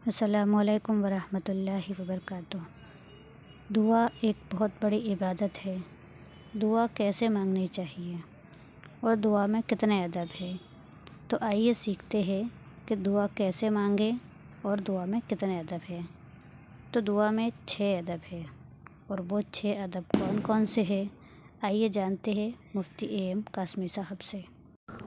السلام علیکم ورحمۃ اللہ وبرکاتہ۔ دعا ایک بہت بڑی عبادت ہے۔ دعا کیسے مانگنی چاہیے اور دعا میں کتنے ادب ہے، تو آئیے سیکھتے ہیں کہ دعا کیسے مانگیں اور دعا میں کتنے ادب ہے۔ تو دعا میں 6 ادب ہے، اور وہ 6 ادب کون کون سے ہیں، آئیے جانتے ہیں مفتی اے قاسمی صاحب سے۔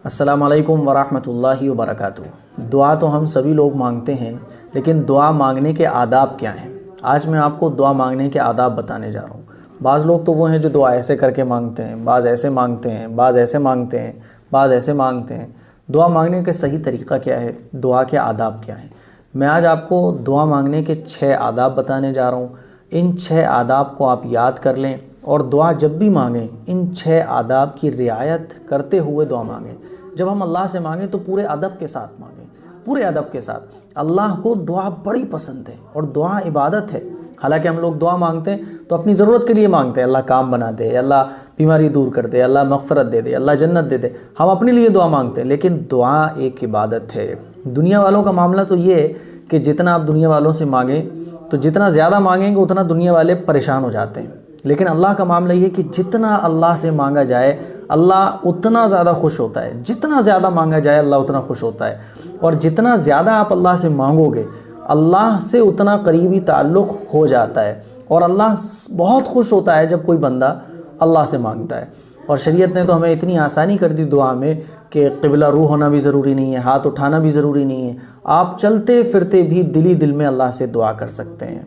السلام علیکم ورحمۃ اللہ وبرکاتہ۔ دعا تو ہم سبھی لوگ مانگتے ہیں، لیکن دعا مانگنے کے آداب کیا ہیں؟ آج میں آپ کو دعا مانگنے کے آداب بتانے جا رہا ہوں۔ بعض لوگ تو وہ ہیں جو دعا ایسے کر کے مانگتے ہیں، بعض ایسے مانگتے ہیں، بعض ایسے مانگتے ہیں، بعض ایسے مانگتے ہیں۔ دعا مانگنے کا صحیح طریقہ کیا ہے؟ دعا کے آداب کیا ہیں؟ میں آج آپ کو دعا مانگنے کے 6 آداب بتانے جا رہا ہوں۔ ان 6 آداب کو آپ یاد کر لیں اور دعا جب بھی مانگیں ان 6 آداب کی رعایت کرتے ہوئے دعا مانگیں۔ جب ہم اللہ سے مانگیں تو پورے ادب کے ساتھ مانگیں، پورے ادب کے ساتھ۔ اللہ کو دعا بڑی پسند ہے اور دعا عبادت ہے۔ حالانکہ ہم لوگ دعا مانگتے ہیں تو اپنی ضرورت کے لیے مانگتے ہیں، اللہ کام بنا دے، اللہ بیماری دور کر دے، اللہ مغفرت دے دے، اللہ جنت دے دے، ہم اپنے لیے دعا مانگتے ہیں۔ لیکن دعا ایک عبادت ہے۔ دنیا والوں کا معاملہ تو یہ ہے کہ جتنا آپ دنیا والوں سے مانگیں تو جتنا زیادہ مانگیں گے اتنا دنیا والے پریشان ہو جاتے ہیں۔ لیکن اللہ کا معاملہ یہ ہے کہ جتنا اللہ سے مانگا جائے اللہ اتنا زیادہ خوش ہوتا ہے، جتنا زیادہ مانگا جائے اللہ اتنا خوش ہوتا ہے، اور جتنا زیادہ آپ اللہ سے مانگو گے اللہ سے اتنا قریبی تعلق ہو جاتا ہے، اور اللہ بہت خوش ہوتا ہے جب کوئی بندہ اللہ سے مانگتا ہے۔ اور شریعت نے تو ہمیں اتنی آسانی کر دی دعا میں کہ قبلہ رو ہونا بھی ضروری نہیں ہے، ہاتھ اٹھانا بھی ضروری نہیں ہے، آپ چلتے پھرتے بھی دل میں اللہ سے دعا کر سکتے ہیں۔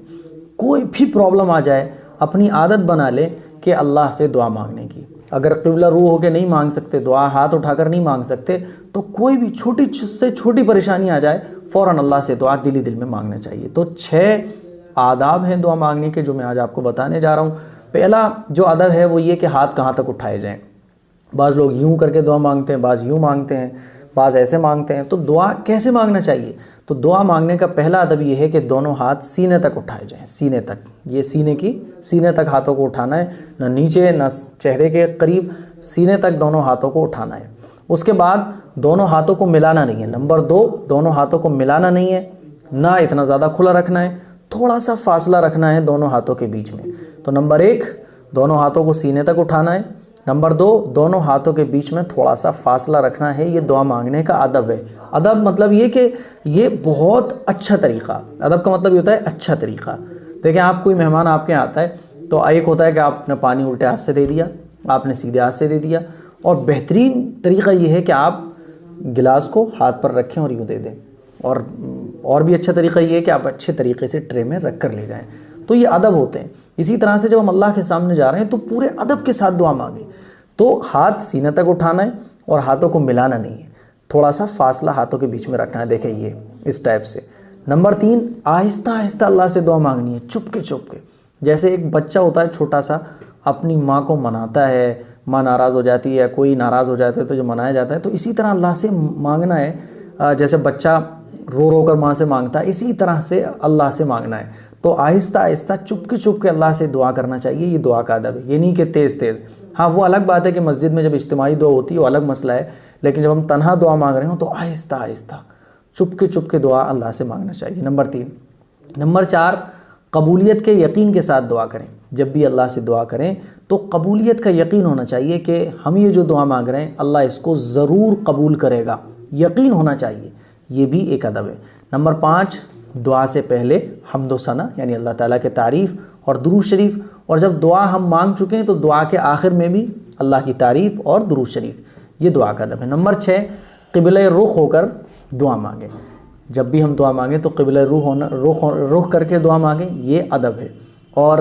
کوئی بھی پرابلم آ جائے اپنی عادت بنا لے کہ اللہ سے دعا مانگنے کی۔ اگر قبلہ رو ہو کے نہیں مانگ سکتے دعا، ہاتھ اٹھا کر نہیں مانگ سکتے، تو کوئی بھی چھوٹی سے چھوٹی پریشانی آ جائے فوراً اللہ سے دعا دل میں مانگنا چاہیے۔ تو 6 آداب ہیں دعا مانگنے کے جو میں آج آپ کو بتانے جا رہا ہوں۔ پہلا جو ادب ہے وہ یہ کہ ہاتھ کہاں تک اٹھائے جائیں۔ بعض لوگ یوں کر کے دعا مانگتے ہیں، بعض یوں مانگتے ہیں، بعض ایسے مانگتے ہیں۔ تو دعا کیسے مانگنا چاہیے؟ تو دعا مانگنے کا پہلا ادب یہ ہے کہ دونوں ہاتھ سینے تک اٹھائے جائیں، سینے تک۔ یہ سینے تک ہاتھوں کو اٹھانا ہے، نہ نیچے نہ چہرے کے قریب، سینے تک دونوں ہاتھوں کو اٹھانا ہے۔ اس کے بعد دونوں ہاتھوں کو ملانا نہیں ہے۔ نمبر 2، دونوں ہاتھوں کو ملانا نہیں ہے، نہ اتنا زیادہ کھلا رکھنا ہے، تھوڑا سا فاصلہ رکھنا ہے دونوں ہاتھوں کے بیچ میں۔ تو نمبر 1، دونوں ہاتھوں کو سینے تک اٹھانا ہے۔ نمبر 2، دونوں ہاتھوں کے بیچ میں تھوڑا سا فاصلہ رکھنا ہے۔ یہ دعا مانگنے کا ادب ہے۔ ادب مطلب یہ کہ یہ بہت اچھا طریقہ، ادب کا مطلب یہ ہوتا ہے اچھا طریقہ۔ دیکھیں آپ کوئی مہمان آپ کے یہاں آتا ہے تو ایک ہوتا ہے کہ آپ نے پانی الٹے ہاتھ سے دے دیا، آپ نے سیدھے ہاتھ سے دے دیا، اور بہترین طریقہ یہ ہے کہ آپ گلاس کو ہاتھ پر رکھیں اور یوں دے دیں، اور بھی اچھا طریقہ یہ ہے کہ آپ اچھے طریقے سے ٹرے میں رکھ کر لے جائیں۔ تو یہ ادب ہوتے ہیں۔ اسی طرح سے جب ہم اللہ کے سامنے جا رہے ہیں تو پورے ادب کے ساتھ دعا مانگیں۔ تو ہاتھ سینے تک اٹھانا ہے اور ہاتھوں کو ملانا نہیں ہے، تھوڑا سا فاصلہ ہاتھوں کے بیچ میں رکھنا ہے، دیکھیں یہ اس ٹائپ سے۔ نمبر 3، آہستہ آہستہ اللہ سے دعا مانگنی ہے، چپ کے۔ جیسے ایک بچہ ہوتا ہے چھوٹا سا، اپنی ماں کو مناتا ہے، ماں ناراض ہو جاتی ہے، کوئی ناراض ہو جاتا ہے تو جو منایا جاتا ہے، تو اسی طرح اللہ سے مانگنا ہے۔ جیسے بچہ رو کر ماں سے مانگتا ہے، اسی طرح سے اللہ سے مانگنا ہے۔ تو آہستہ آہستہ چپ کے اللہ سے دعا کرنا چاہیے۔ یہ دعا کا ادب ہے، یہ نہیں کہ تیز۔ ہاں وہ الگ بات ہے کہ مسجد میں جب اجتماعی دعا ہوتی ہے وہ الگ مسئلہ ہے، لیکن جب ہم تنہا دعا مانگ رہے ہوں تو آہستہ آہستہ چپ کے دعا اللہ سے مانگنا چاہیے۔ نمبر 3۔ نمبر 4، قبولیت کے یقین کے ساتھ دعا کریں۔ جب بھی اللہ سے دعا کریں تو قبولیت کا یقین ہونا چاہیے کہ ہم یہ جو دعا مانگ رہے ہیں اللہ اس کو ضرور قبول کرے گا، یقین ہونا چاہیے۔ یہ بھی ایک ادب ہے۔ نمبر 5، دعا سے پہلے حمد و ثنا یعنی اللہ تعالیٰ کے تعریف اور درود شریف، اور جب دعا ہم مانگ چکے ہیں تو دعا کے آخر میں بھی اللہ کی تعریف اور درود شریف، یہ دعا کا ادب ہے۔ نمبر 6، قبلہ رخ ہو کر دعا مانگیں۔ جب بھی ہم دعا مانگیں تو قبلہ رخ کر کے دعا مانگیں، یہ ادب ہے۔ اور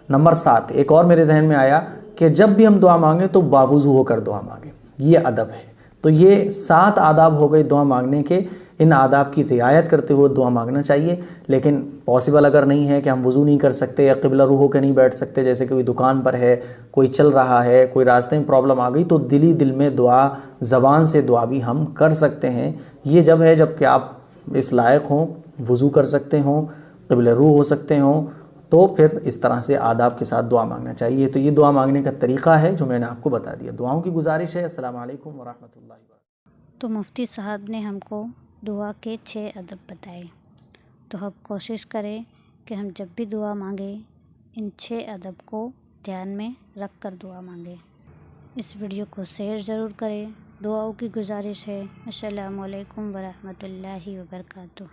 نمبر 7، ایک اور میرے ذہن میں آیا کہ جب بھی ہم دعا مانگیں تو باوضو ہو کر دعا مانگیں، یہ ادب ہے۔ تو یہ 7 آداب ہو گئے دعا مانگنے کے۔ ان آداب کی رعایت کرتے ہوئے دعا مانگنا چاہیے، لیکن پاسبل اگر نہیں ہے کہ ہم وضو نہیں کر سکتے یا قبلہ رو ہو کے نہیں بیٹھ سکتے، جیسے کوئی دکان پر ہے، کوئی چل رہا ہے، کوئی راستے میں پرابلم آ گئی، تو دل میں دعا، زبان سے دعا بھی ہم کر سکتے ہیں۔ یہ جب ہے جب کہ آپ اس لائق ہوں، وضو کر سکتے ہوں، قبلہ رو ہو سکتے ہوں، تو پھر اس طرح سے آداب کے ساتھ دعا مانگنا چاہیے۔ تو یہ دعا مانگنے کا طریقہ ہے جو میں نے آپ کو بتا دیا۔ دعاؤں کی گزارش ہے۔ السلام علیکم ورحمۃ اللہ وبرکاتہ۔ تو مفتی صاحب نے ہم کو دعا کے 6 ادب بتائے، تو ہم کوشش کریں کہ ہم جب بھی دعا مانگیں ان 6 ادب کو دھیان میں رکھ کر دعا مانگیں۔ اس ویڈیو کو شیئر ضرور کریں۔ دعاؤں کی گزارش ہے۔ السلام علیکم ورحمۃ اللہ وبرکاتہ۔